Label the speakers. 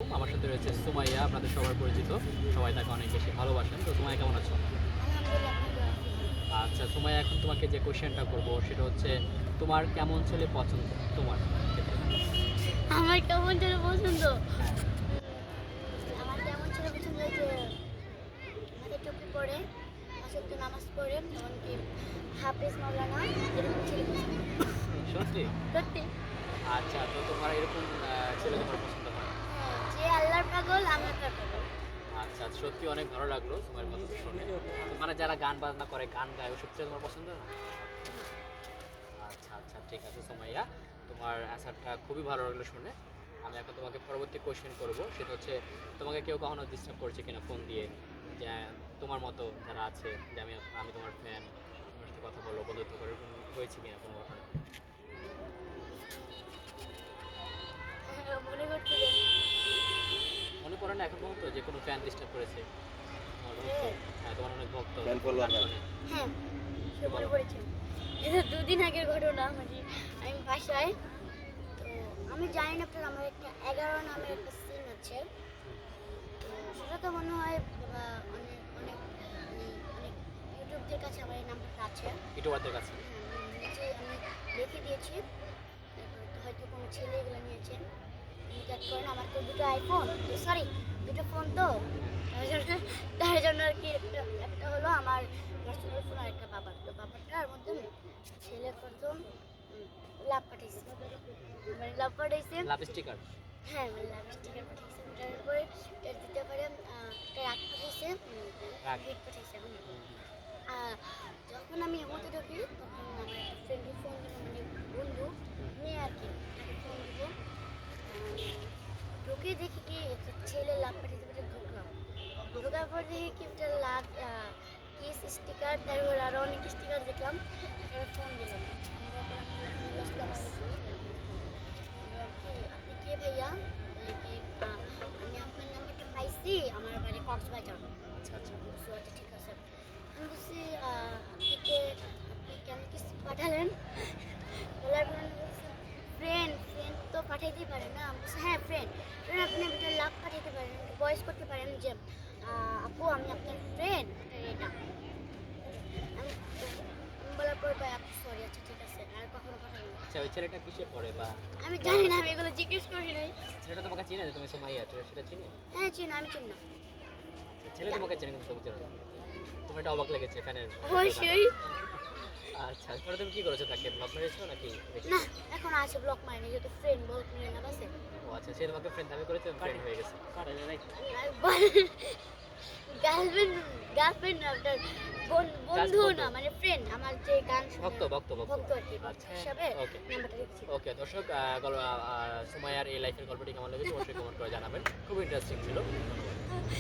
Speaker 1: আমার সাথে রয়েছে সুমাইয়া, আপনাদের সবার পরিচিত, সবাই তাকে অনেক বেশি ভালোবাসেন। তো সুমাইয়া কেমন আছো? আচ্ছা সুমাইয়া, এখন তোমাকে যে কোশ্চেনটা করবো সেটা হচ্ছে, তোমার কেমন ছেলে পছন্দ তোমার ক্ষেত্রে?
Speaker 2: আমার কেমন ছেলে পছন্দ?
Speaker 1: হ্যাঁ।
Speaker 2: আমার কেমন ছেলে পছন্দ যে মাথায় টুপি পরে, পাঁচ ওয়াক্ত নামাজ পড়ে, এমনকি হাফেজ মাওলানা, এরকম ছেলে পছন্দ।
Speaker 1: সত্যি?
Speaker 2: সত্যি?
Speaker 1: আচ্ছা, তো তোমার এরকম ছেলে তোমার পছন্দ হয়?
Speaker 2: হ্যাঁ, যে আল্লাহর পাগল আমিও তার পাগল।
Speaker 1: আচ্ছা, সত্যি অনেক ভালো লাগলো তোমার কথা শুনে। মানে যারা গান বাজনা করে, গান গায়, ওসব ছেলে তোমার পছন্দ না? আচ্ছা আচ্ছা, ঠিক আছে সুমাইয়া, তোমার অ্যান্সারটা খুবই ভালো লাগলো শুনে। আমি এখন তোমাকে পরবর্তী কোশ্চেন করব, সেটা হচ্ছে, তোমাকে কেউ কখনো ডিস্টার্ব করেছে কিনা ফোন দিয়ে, যে তোমার মতো যারা আছে, যে আমি আমি তোমার ফ্যান, তোমার সাথে কথা বলো, বন্ধুত্ব করে, এরকম হয়েছে কিনা কোনো ঘটনা?
Speaker 2: মনে করতে দেন।
Speaker 1: মনে পড়ে না এখন পর্যন্ত যে কোনো ফ্যান ডিস্টার্ব করেছে তোমার ভক্ত?
Speaker 2: হ্যাঁ,
Speaker 1: হ্যাঁ, তোমার অনেক ভক্ত,
Speaker 3: Fan follower
Speaker 1: গান শোনে।
Speaker 2: হ্যাঁ, সে মনে পড়েছে। এটা দুদিন আগের ঘটনা। মানে আমি বাসায়, তো আমি জানি না আপনার, আমার একটা 11 নামের একটা সিন আছে। তো সেটা তো মনে হয় অনেক অনেক অনেক ইউটিউবদের কাছে আমার এই নাম্বারটা আছে।
Speaker 1: ইউটিউবারদের কাছে?
Speaker 2: নিচে আমি লিখে দিয়েছি। তারপর তো হয়তো কোনো ছেলে এগুলো নিয়েছেন, চ্যাট করেন। আমার তো দুটো আইফোন, সরি, দুটো ফোন, তো তার জন্য আর কি একটা একটা হলো আমার পার্সোনাল ফোন, আর একটা বাবার। তো বাবারটার মধ্যে ছেলে প্রথম লাভ পাঠিয়েছে, মানে লাভ পাঠাইছে।
Speaker 1: লাভ স্টিকার?
Speaker 2: হ্যাঁ, মানে লাভ স্টিকার পাঠিয়েছে। তারপরে এর দ্বিতীয় করে একটা রাগ পাঠিয়েছে,
Speaker 1: রাগ?
Speaker 2: হিট পাঠিয়েছে। যখন আমি এমতে ঢুকি, তখন আমার একটা ফ্রেন্ডের ফোন দিল, মানে বন্ধু মেয়ে আর কি, তাকে ফোন দিব। ঢুকে দেখি কি একটা ছেলে লাভ পাঠিয়ে পাঠিয়ে ঢুকলাম। ঢোকার পর দেখি কি একটা লাভ কিস স্টিকার, তারপর আরও অনেক স্টিকার দেখলাম। তারপর ফোন দিলাম। আপনি কে ভাইয়া? বলে কি আমি আপনার নাম্বারটা পাইছি, আমার বাড়ি কক্সবাজার।
Speaker 1: আচ্ছা আচ্ছা।
Speaker 2: বলছি, আচ্ছা ঠিক আছে। আমি বলছি আপনি কেন কিছু পাঠালেন? বলার পর আমি বলছি, ফ্রেন্ড ফ্রেন্ড তো পাঠাইতেই পারেন না? আমি বলছি, হ্যাঁ ফ্রেন্ড ফ্রেন্ড, আপনি একটা লাভ পাঠাইতে পারেন, ভয়েস করতে পারেন যে আপু আমি আপনার ফ্রেন্ড, এটা আমি বলার পর ভাই আপু সরি, আচ্ছা ঠিক আছে, আর কখনো পাঠাবো না।
Speaker 1: আচ্ছা, ওই ছেলেটা কিসে পড়ে বা
Speaker 2: আমি জানি না, আমি এগুলো জিজ্ঞেস করি নাই।
Speaker 1: ছেলেটা তোমাকে চিনে, যে তুমি সুমাইয়া, সেটা চিনে?
Speaker 2: হ্যাঁ চিনি, আমি চিনি না।
Speaker 1: ছেলে তোমাকে চেনে কিন্তু তুমি চেনো না। তোমার এটা অবাক লেগেছে ফ্যানের?
Speaker 2: অবশ্যই।
Speaker 1: আচ্ছা, পরে তুমি কি করেছো, তাকে ব্লক মেরেছো নাকি রেখে?
Speaker 2: না, এখন আছে ব্লক মারিনি, যেহেতু ফ্রেন্ড বহুত মিলে না বাসে।
Speaker 1: ও আচ্ছা, সে তোমাকে ফ্রেন্ড দাবি করেছে, ফ্রেন্ড হয়ে গেছে।
Speaker 2: গার্লফ্রেন্ড গার্লফ্রেন্ড না, ওটা বন্ধু না, মানে ফ্রেন্ড, আমার যে গান শুনে
Speaker 1: ভক্ত ভক্ত ভক্ত।
Speaker 2: ভক্ত আর কি, ভক্ত
Speaker 1: আচ্ছা,
Speaker 2: হিসাবে
Speaker 1: ওকে
Speaker 2: নাম্বারটা দিচ্ছি।
Speaker 1: ওকে। দর্শক, সুমাইয়ার এই লাইফের গল্পটি কেমন লেগেছে অবশ্যই কমেন্ট করে জানাবেন, খুব ইন্টারেস্টিং ছিল।